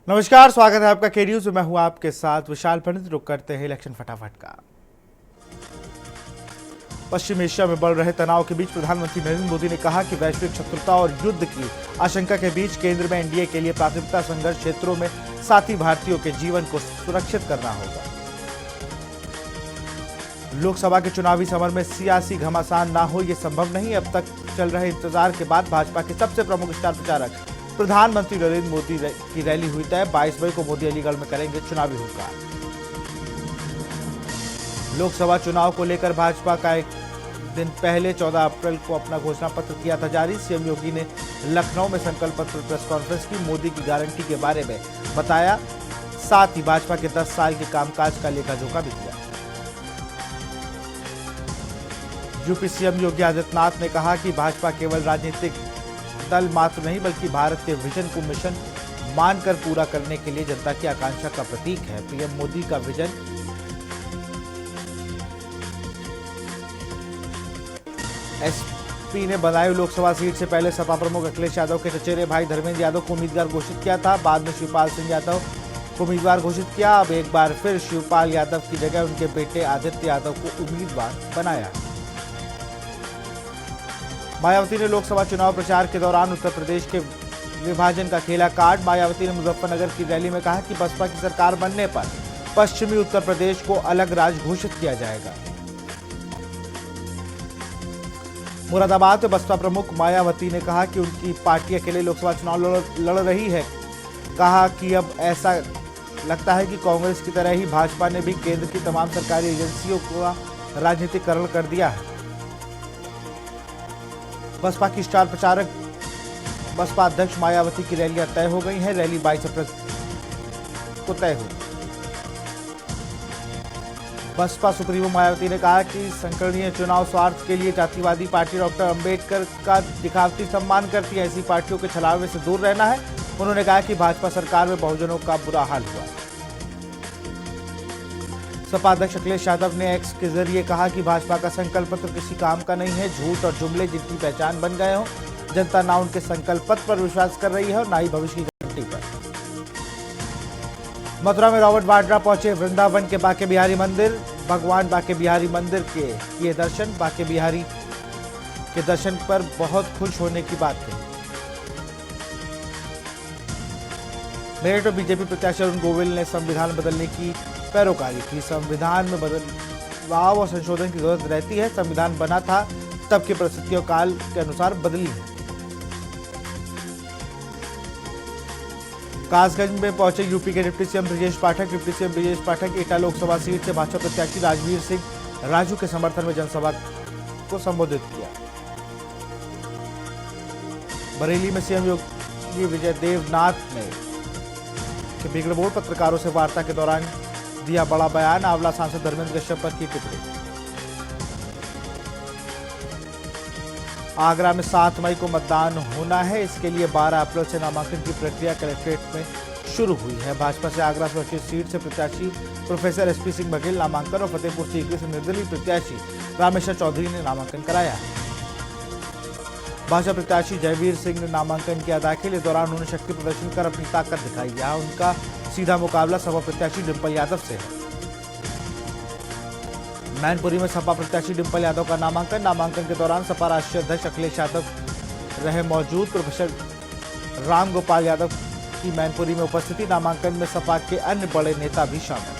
नमस्कार, स्वागत है आपका के न्यूज में। मैं हूं आपके साथ विशाल पंडित। रुक करते हैं इलेक्शन फटाफट का। पश्चिम एशिया में बढ़ रहे तनाव के बीच प्रधानमंत्री नरेंद्र मोदी ने कहा कि वैश्विक शत्रुता और युद्ध की आशंका के बीच केंद्र में एनडीए के लिए प्राथमिकता संघर्ष क्षेत्रों में साथी भारतीयों के जीवन को सुरक्षित करना होगा। लोकसभा के चुनावी समर में सियासी घमासान ना हो, ये संभव नहीं। अब तक चल रहे इंतजार के बाद भाजपा के सबसे प्रमुख स्टार प्रचारक प्रधानमंत्री नरेंद्र मोदी की रैली हुई तय। 22 मई को मोदी अलीगढ़ में करेंगे चुनावी हुक्का। लोकसभा चुनाव को लेकर भाजपा का एक दिन पहले 14 अप्रैल को अपना घोषणा पत्र किया था जारी। सीएम योगी ने लखनऊ में संकल्प पत्र प्रेस कॉन्फ्रेंस की, मोदी की गारंटी के बारे में बताया। साथ ही भाजपा के 10 साल के कामकाज का लेखा जोखा भी किया। यूपी सीएम योगी आदित्यनाथ ने कहा कि भाजपा केवल राजनीतिक दल मात्र नहीं बल्कि भारत के विजन को मिशन मानकर पूरा करने के लिए जनता की आकांक्षा का प्रतीक है। पीएम मोदी का विजन एसपी ने बदायूं लोकसभा सीट से पहले सपा प्रमुख अखिलेश यादव के चचेरे भाई धर्मेंद्र यादव को उम्मीदवार घोषित किया था। बाद में शिवपाल सिंह यादव को उम्मीदवार घोषित किया। अब एक बार फिर शिवपाल यादव की जगह उनके बेटे आदित्य यादव को उम्मीदवार बनाया। मायावती ने लोकसभा चुनाव प्रचार के दौरान उत्तर प्रदेश के विभाजन का खेला कार्ड। मायावती ने मुजफ्फरनगर की रैली में कहा कि बसपा की सरकार बनने पर पश्चिमी उत्तर प्रदेश को अलग राज्य घोषित किया जाएगा। मुरादाबाद में बसपा प्रमुख मायावती ने कहा कि उनकी पार्टी अकेले लोकसभा चुनाव लड़ रही है। कहा कि अब ऐसा लगता है कि कांग्रेस की तरह ही भाजपा ने भी केंद्र की तमाम सरकारी एजेंसियों का राजनीतिकरण कर दिया है। बसपा की स्टार प्रचारक बसपा अध्यक्ष मायावती की रैलियां तय हो गई हैं। रैली 22 अप्रैल को तय हुई। बसपा सुप्रीमो मायावती ने कहा कि संकीर्णीय चुनाव स्वार्थ के लिए जातिवादी पार्टी डॉक्टर अंबेडकर का दिखावटी सम्मान करती है। ऐसी पार्टियों के छलावे से दूर रहना है। उन्होंने कहा कि भाजपा सरकार में बहुजनों का बुरा हाल हुआ है। सपा अध्यक्ष अखिलेश यादव ने एक्स के जरिए कहा कि भाजपा का संकल्प पत्र किसी काम का नहीं है। झूठ और जुमले जिनकी पहचान बन गए हों। जनता ना उनके संकल्प पत्र पर विश्वास कर रही है और ना ही भविष्य की गारंटी पर। मथुरा में रॉबर्ट वाड्रा पहुंचे वृंदावन के बांके बिहारी मंदिर। भगवान बांके बिहारी मंदिर के किए दर्शन। बांके बिहारी के दर्शन पर बहुत खुश होने की बात कही। मेरठ में बीजेपी प्रत्याशी अरुण गोविल ने संविधान बदलने की पैरोकारी की। संविधान में बदलाव और संशोधन की जरूरत रहती है। संविधान बना था तब की परिस्थितियों काल के अनुसार बदली है। कासगंज में पहुंचे यूपी के deputy CM Brajesh Pathak. Deputy CM Brajesh Pathak एटा लोकसभा सीट से भाजपा प्रत्याशी राजवीर सिंह राजू के समर्थन में जनसभा को संबोधित किया। बरेली में सीएम योगी विजय देवनाथ ने बिगड़ पत्रकारों से वार्ता के दौरान दिया बड़ा बयान। आंवला सांसद धर्मेंद्र कश्यप पर की टिप्पणी। आगरा में 7 मई को मतदान होना है। इसके लिए 12 अप्रैल से नामांकन की प्रक्रिया कलेक्ट्रेट में शुरू हुई है। भाजपा से आगरा संसदीय सीट से प्रत्याशी प्रोफेसर एसपी सिंह बघेल नामांकन और फतेहपुर सीकरी से निर्दलीय प्रत्याशी रामेश्वर चौधरी ने नामांकन कराया है। भाजपा प्रत्याशी जयवीर सिंह ने नामांकन किया दाखिल। इस दौरान उन्होंने शक्ति प्रदर्शन कर अपनी ताकत दिखाई। यहाँ उनका सीधा मुकाबला सपा प्रत्याशी डिंपल यादव से है। मैनपुरी में सपा प्रत्याशी डिंपल यादव का नामांकन के दौरान सपा राष्ट्रीय अध्यक्ष अखिलेश यादव रहे मौजूद। प्रोफेसर राम गोपाल यादव की मैनपुरी में उपस्थिति। नामांकन में सपा के अन्य बड़े नेता भी शामिल।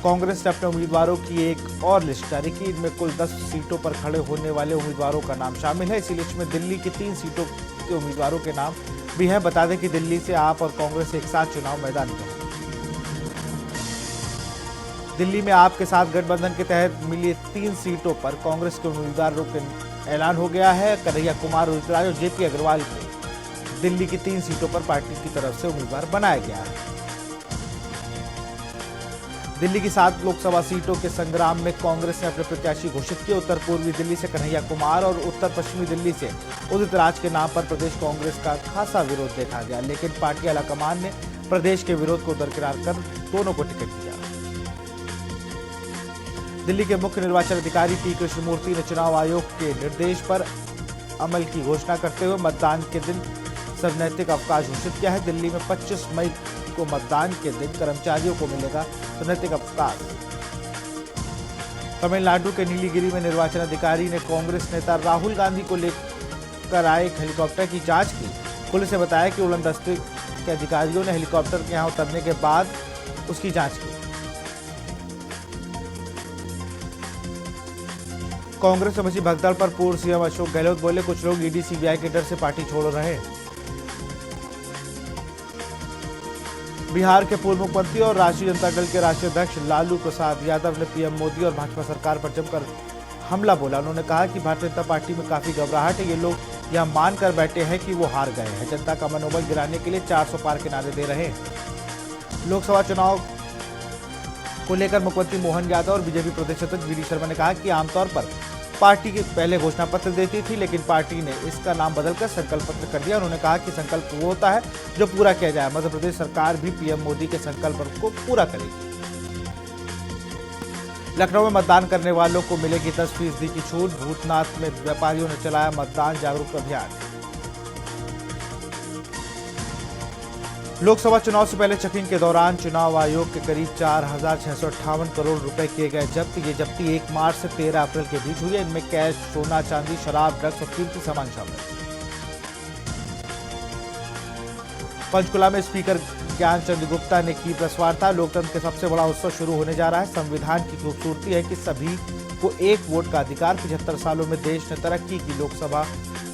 कांग्रेस ने अपने उम्मीदवारों की एक और लिस्ट जारी की। इनमें कुल 10 सीटों पर खड़े होने वाले उम्मीदवारों का नाम शामिल है। इसी लिस्ट में दिल्ली की 3 सीटों के उम्मीदवारों के नाम भी हैं। बता दें कि दिल्ली से आप और कांग्रेस एक साथ चुनाव मैदान में है। दिल्ली में आप के साथ गठबंधन के तहत मिली 3 सीटों पर कांग्रेस के उम्मीदवारों का ऐलान हो गया है। कन्हैया कुमार, उदित राय और जेपी अग्रवाल को दिल्ली की 3 सीटों पर पार्टी की तरफ से उम्मीदवार बनाया गया है। दिल्ली की 7 लोकसभा सीटों के संग्राम में कांग्रेस ने अपने प्रत्याशी घोषित किए। उत्तर पूर्वी दिल्ली से कन्हैया कुमार और उत्तर पश्चिमी दिल्ली से उदित राज के नाम पर प्रदेश कांग्रेस का खासा विरोध देखा गया, लेकिन पार्टी आलाकमान ने प्रदेश के विरोध को दरकिनार कर दोनों को टिकट दिया। दिल्ली के मुख्य निर्वाचन अधिकारी पी कृष्णमूर्ति ने चुनाव आयोग के निर्देश पर अमल की घोषणा करते हुए मतदान के दिन सनैतिक अवकाश घोषित किया है। दिल्ली में 25 मई को मतदान के दिन कर्मचारियों को मिलेगा सनैतिक अवकाश। तमिलनाडु के नीलगिरी में निर्वाचन अधिकारी ने कांग्रेस नेता राहुल गांधी को लेकर आए एक हेलीकॉप्टर की जांच की। पुलिस ने बताया कि उड़न दस्ते के अधिकारियों ने हेलीकॉप्टर के यहां उतरने के बाद उसकी जांच की। कांग्रेस में मची भगदड़ पर पूर्व सीएम अशोक गहलोत बोले, कुछ लोग ईडी सीबीआई के डर से पार्टी छोड़ रहे हैं। बिहार के पूर्व मुख्यमंत्री और राष्ट्रीय जनता दल के राष्ट्रीय अध्यक्ष लालू प्रसाद यादव ने पीएम मोदी और भाजपा सरकार पर जमकर हमला बोला। उन्होंने कहा कि भारतीय जनता पार्टी में काफी घबराहट है। ये लोग यह मानकर बैठे हैं कि वो हार गए हैं। जनता का मनोबल गिराने के लिए 400 पार के नारे दे रहे हैं। लोकसभा चुनाव को लेकर मुख्यमंत्री मोहन यादव और बीजेपी प्रदेश अध्यक्ष वी डी शर्मा ने कहा कि आमतौर पर पार्टी के पहले घोषणा पत्र देती थी, लेकिन पार्टी ने इसका नाम बदलकर संकल्प पत्र कर दिया। उन्होंने कहा कि संकल्प वो होता है जो पूरा किया जाए। मध्य प्रदेश सरकार भी पीएम मोदी के संकल्प को पूरा करेगी। लखनऊ में मतदान करने वालों को मिलेगी 10% की छूट। भूतनाथ में व्यापारियों ने चलाया मतदान जागरूकता अभियान। लोकसभा चुनाव से पहले चेकिंग के दौरान चुनाव आयोग के करीब 4,658 करोड़ रुपए किए गए जब्त। ये जब्ती 1 मार्च से 13 अप्रैल के बीच हुई है। इनमें कैश, सोना, चांदी, शराब, ड्रग्स और कीमती सामान शामिल है। पंचकुला में स्पीकर ज्ञानचंद गुप्ता ने की प्रेस वार्ता। लोकतंत्र के सबसे बड़ा उत्सव शुरू होने जा रहा है। संविधान की खूबसूरती है कि सभी को एक वोट का अधिकार। 75 सालों में देश ने तरक्की की। लोकसभा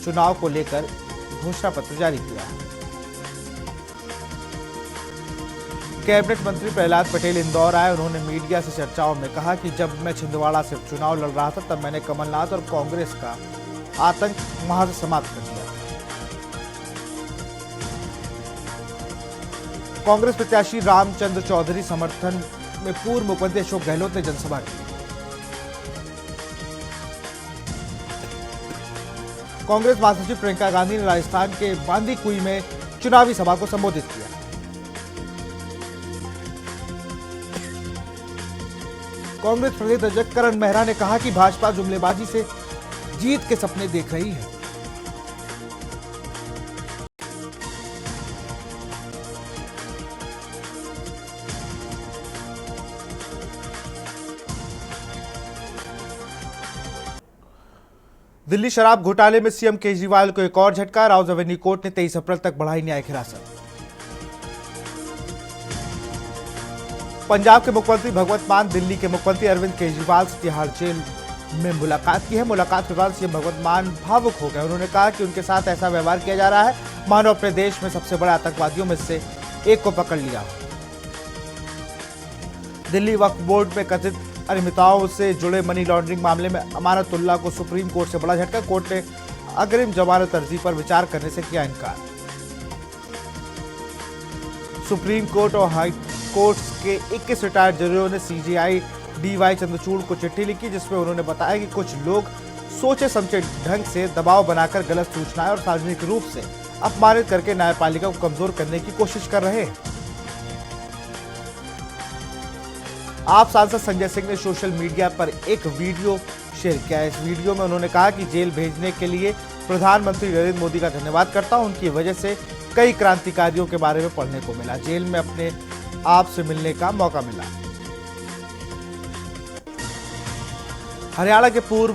चुनाव को लेकर घोषणा पत्र जारी किया है। कैबिनेट मंत्री प्रहलाद पटेल इंदौर आए। उन्होंने मीडिया से चर्चाओं में कहा कि जब मैं छिंदवाड़ा से चुनाव लड़ रहा था तब मैंने कमलनाथ और कांग्रेस का आतंक वहां से समाप्त कर दिया। कांग्रेस प्रत्याशी रामचंद्र चौधरी समर्थन में पूर्व मुख्यमंत्री अशोक गहलोत ने जनसभा की। कांग्रेस महासचिव प्रियंका गांधी ने राजस्थान के बांदीकुई में चुनावी सभा को संबोधित किया। कांग्रेस प्रदेश अध्यक्ष करण मेहरा ने कहा कि भाजपा जुमलेबाजी से जीत के सपने देख रही है। दिल्ली शराब घोटाले में सीएम केजरीवाल को एक और झटका। राउज एवेन्यू कोर्ट ने 23 अप्रैल तक बढ़ाई न्यायिक हिरासत। पंजाब के मुख्यमंत्री भगवंत मान दिल्ली के मुख्यमंत्री अरविंद केजरीवाल से तिहाड़ जेल में मुलाकात की है। मुलाकात के दौरान सीएम भगवंत मान भावुक हो गए। उन्होंने कहा कि उनके साथ ऐसा व्यवहार किया जा रहा है मानो अपने देश में सबसे बड़े आतंकवादियों में से एक को पकड़ लिया हो। दिल्ली वक्फ बोर्ड में कथित अनियमितताओं से जुड़े मनी लॉन्ड्रिंग मामले में अमानतुल्लाह को सुप्रीम कोर्ट से बड़ा झटका। कोर्ट ने अग्रिम जमानत अर्जी पर विचार करने से किया इनकार। सुप्रीम कोर्ट और हाई कोर्ट के 21 रिटायर्ड जजों ने सीजेआई डीवाई चंद्रचूड़ को चिट्ठी लिखी, जिसमें उन्होंने बताया कि कुछ लोग सोचे समझे ढंग से दबाव बनाकर गलत सूचनाएं और सार्वजनिक रूप से अपमानित करके न्यायपालिका को कमजोर करने की कोशिश कर रहे हैं। आप सांसद संजय सिंह ने सोशल मीडिया पर एक वीडियो शेयर किया है। इस वीडियो में उन्होंने कहा कि जेल भेजने के लिए प्रधानमंत्री नरेंद्र मोदी का धन्यवाद करता हूं। उनकी वजह से कई क्रांतिकारियों के बारे में पढ़ने को मिला। जेल में अपने आप से मिलने का मौका मिला। हरियाणा के पूर्व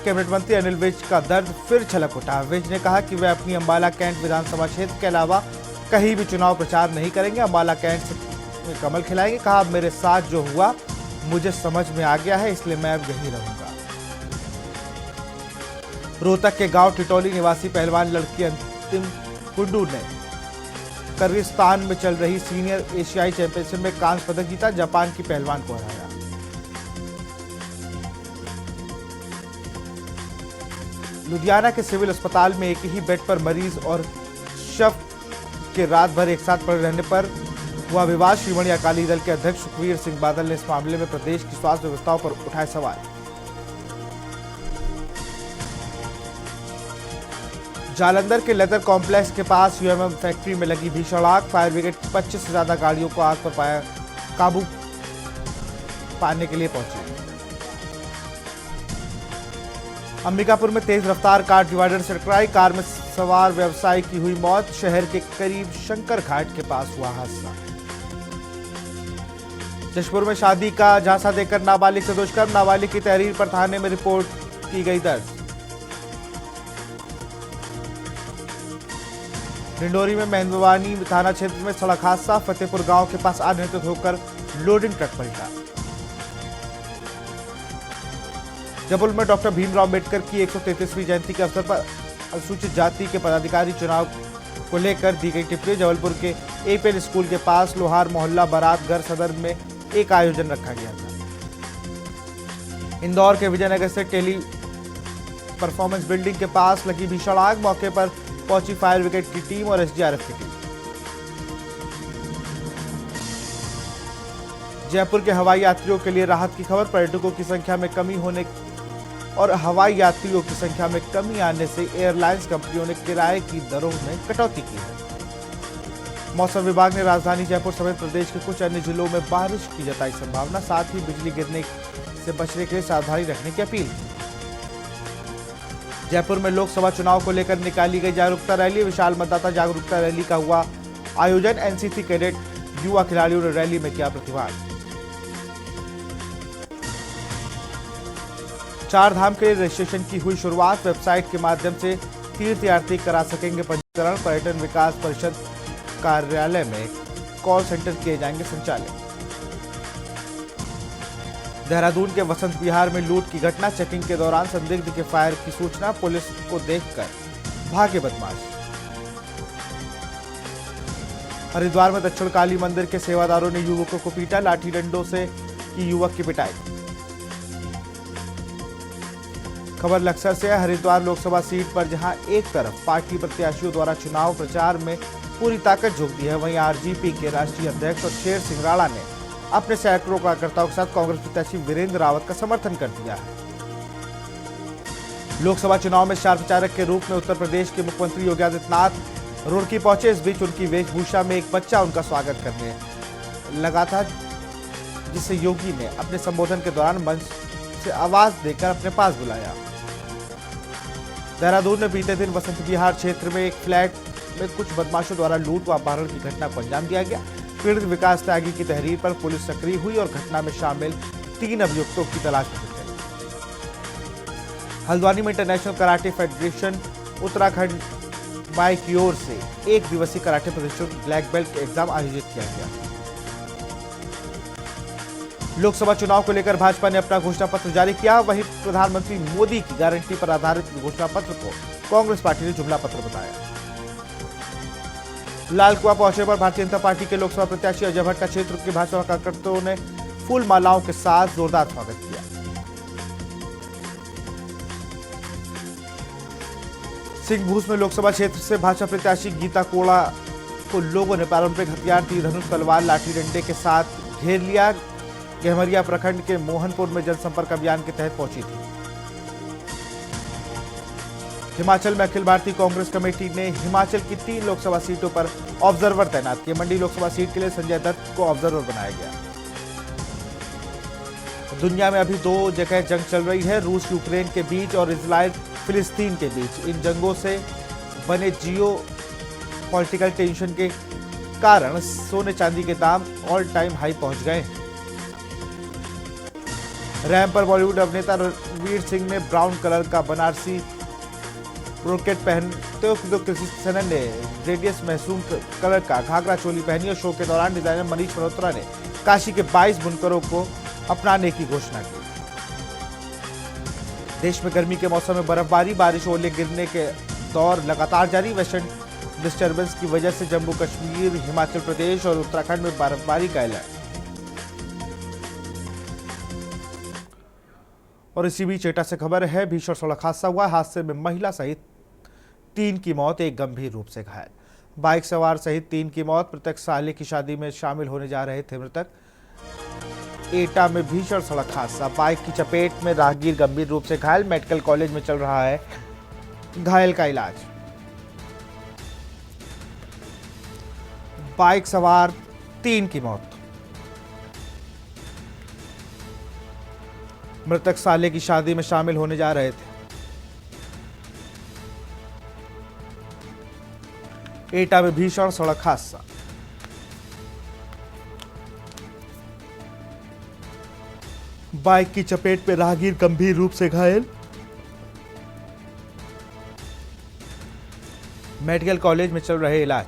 कैबिनेट मंत्री अनिल विज का दर्द फिर छलक उठा। विज ने कहा कि वे अपनी अंबाला कैंट विधानसभा क्षेत्र के अलावा कहीं भी चुनाव प्रचार नहीं करेंगे। अंबाला कैंट में कमल खिलाएंगे। कहा, अब मेरे साथ जो हुआ मुझे समझ में आ गया है, इसलिए मैं अब यहीं रहूंगा। रोहतक के गांव टिटोली निवासी पहलवान लड़की अंतिम कुंडू ने किर्गिस्तान में चल रही सीनियर एशियाई चैंपियनशिप में कांस्य पदक जीता। जापान की पहलवान को हराया। लुधियाना के सिविल अस्पताल में एक ही बेड पर मरीज और शव के रात भर एक साथ पड़े रहने पर हुआ विवाद। श्रोमणी अकाली दल के अध्यक्ष सुखबीर सिंह बादल ने इस मामले में प्रदेश की स्वास्थ्य व्यवस्थाओं पर उठाए सवाल। जालंधर के लेदर कॉम्प्लेक्स के पास यूएमएम फैक्ट्री में लगी भीषण आग। फायर ब्रिगेड 25 से ज्यादा गाड़ियों को आग पर काबू पाने के लिए पहुंची। अंबिकापुर में तेज रफ्तार कार डिवाइडर से टकराई, कार में सवार व्यवसायी की हुई मौत। शहर के करीब शंकर घाट के पास हुआ हादसा। जशपुर में शादी का झांसा देकर नाबालिग से दुष्कर्म, नाबालिग की तहरीर पर थाने में रिपोर्ट की गई दर्ज। डिंडोरी में मेहंदवानी थाना क्षेत्र में सड़क हादसा, फतेहपुर गांव के पास अनियंत्रित होकर लोडिंग ट्रक पलटा। जबलपुर में डॉक्टर भीमराव अंबेडकर की 133वीं जयंती के अवसर पर अनुसूचित जाति के पदाधिकारी चुनाव को लेकर दी गई टिप्पणी। जबलपुर के एपीएल स्कूल के पास लोहार मोहल्ला बारात घर सदर में एक आयोजन रखा गया था। इंदौर के विजयनगर से टेली परफॉर्मेंस बिल्डिंग के पास लगी भीषण आग, मौके पर पहुंची फायर ब्रिगेड की टीम और एसडीआरएफ की टीम। जयपुर के हवाई यात्रियों के लिए राहत की खबर, पर्यटकों की संख्या में कमी होने और हवाई यात्रियों की संख्या में कमी आने से एयरलाइंस कंपनियों ने किराए की दरों में कटौती की है। मौसम विभाग ने राजधानी जयपुर समेत प्रदेश के कुछ अन्य जिलों में बारिश की जताई संभावना, साथ ही बिजली गिरने से बचने के लिए सावधानी रखने की अपील की। जयपुर में लोकसभा चुनाव को लेकर निकाली गई जागरूकता रैली, विशाल मतदाता जागरूकता रैली का हुआ आयोजन। एनसीसी कैडेट युवा खिलाड़ियों ने रैली में किया प्रतिवाद। चार धाम के रजिस्ट्रेशन की हुई शुरुआत, वेबसाइट के माध्यम से तीर्थयात्री करा सकेंगे पंजीकरण। पर्यटन विकास परिषद कार्यालय में कॉल सेंटर किए जाएंगे संचालित। देहरादून के वसंत विहार में लूट की घटना, चेकिंग के दौरान संदिग्ध के फायर की सूचना, पुलिस को देखकर भागे बदमाश। हरिद्वार में दक्षिण काली मंदिर के सेवादारों ने युवकों को पीटा, लाठी डंडों से की युवक की पिटाई। खबर लक्सर से है। हरिद्वार लोकसभा सीट पर जहां एक तरफ पार्टी प्रत्याशियों द्वारा चुनाव प्रचार में पूरी ताकत झोंक दी है, वहीं आरजेपी के राष्ट्रीय अध्यक्ष और शेर सिंह राणा ने अपने सैकड़ों कार्यकर्ताओं के साथ कांग्रेस प्रत्याशी वीरेंद्र रावत का समर्थन कर दिया है। लोकसभा चुनाव में स्टार प्रचारक के रूप में उत्तर प्रदेश के मुख्यमंत्री योगी आदित्यनाथ रुड़की पहुंचे। इस बीच उनकी वेशभूषा में एक बच्चा उनका स्वागत करने लगा था, जिसे योगी ने अपने संबोधन के दौरान मंच से आवाज देकर अपने पास बुलाया। देहरादून में बीते दिन वसंत विहार क्षेत्र में एक फ्लैट में कुछ बदमाशों द्वारा लूट व अपहरण की घटना को अंजाम दिया गया। पीड़ित विकास त्यागी की तहरीर पर पुलिस सक्रिय हुई और घटना में शामिल 3 अभियुक्तों की तलाश में जुट गई। हल्द्वानी में international karate federation Uttarakhand by की ओर से 1 दिवसीय कराटे प्रशिक्षण ब्लैक बेल्ट एग्जाम आयोजित किया गया। लोकसभा चुनाव को लेकर भाजपा ने अपना घोषणा पत्र जारी किया, वहीं प्रधानमंत्री मोदी की गारंटी पर आधारित घोषणा पत्र को कांग्रेस पार्टी ने जुमला पत्र बताया। लाल कुआं पहुंचने पर भारतीय जनता पार्टी के लोकसभा प्रत्याशी अजय भट्ट का क्षेत्र के भाजपा कार्यकर्ताओं ने फूल मालाओं के साथ जोरदार स्वागत किया। सिंहभूस में लोकसभा क्षेत्र से भाजपा प्रत्याशी गीता कोड़ा को लोगों ने पारंपरिक हथियार तीर धनुष तलवार लाठी डंडे के साथ घेर लिया। गहमरिया प्रखंड के मोहनपुर में जनसंपर्क अभियान के तहत पहुंची थी। हिमाचल में अखिल भारतीय कांग्रेस कमेटी ने हिमाचल की 3 लोकसभा सीटों पर ऑब्जर्वर तैनात किए। मंडी लोकसभा सीट के लिए संजय दत्त को ऑब्जर्वर बनाया गया। दुनिया में अभी 2 जगह जंग चल रही है, रूस यूक्रेन के बीच और इजराइल फिलिस्तीन के बीच। इन जंगों से बने जियो पॉलिटिकल टेंशन के कारण सोने चांदी के दाम ऑल टाइम हाई पहुंच गए। रैंप पर बॉलीवुड अभिनेता रणवीर सिंह ने ब्राउन कलर का बनारसी ब्रोकेट पहनते हुए किसी सनन ने रेडियस महसूम कलर का घाघरा चोली पहनी और शो के दौरान डिजाइनर मनीष मल्होत्रा ने काशी के 22 बुनकरों को अपनाने की घोषणा की। देश में गर्मी के मौसम में बर्फबारी, बारिश, ओले गिरने के दौर लगातार जारी। वेस्टर्न डिस्टर्बेंस की वजह से जम्मू कश्मीर, हिमाचल प्रदेश और उत्तराखंड में बर्फबारी का अलर्ट। और इसी बीच एटा से खबर है, भीषण सड़क हादसा हुआ। हादसे में महिला सहित 3 की मौत, एक गंभीर रूप से घायल। बाइक सवार सहित 3 की मौत, मृतक साले की शादी में शामिल होने जा रहे थे मृतक। एटा में भीषण सड़क हादसा, बाइक की चपेट में राहगीर गंभीर रूप से घायल। मेडिकल कॉलेज में चल रहा है घायल का इलाज। बाइक सवार 3 की मौत, मृतक साले की शादी में शामिल होने जा रहे थे। एटा में भीषण सड़क हादसा। बाइक की चपेट में राहगीर गंभीर रूप से घायल। मेडिकल कॉलेज में चल रहे इलाज।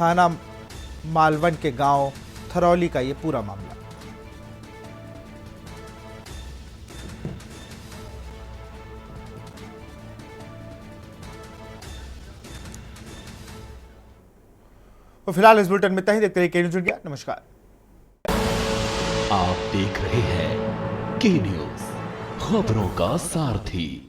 थाना मालवन के गांव थरौली का यह पूरा मामला। तो फिलहाल इस बुलेटिन में इतना ही। देखते रहिए के न्यूज़ इंडिया। नमस्कार। आप देख रहे हैं के न्यूज़, खबरों का सारथी।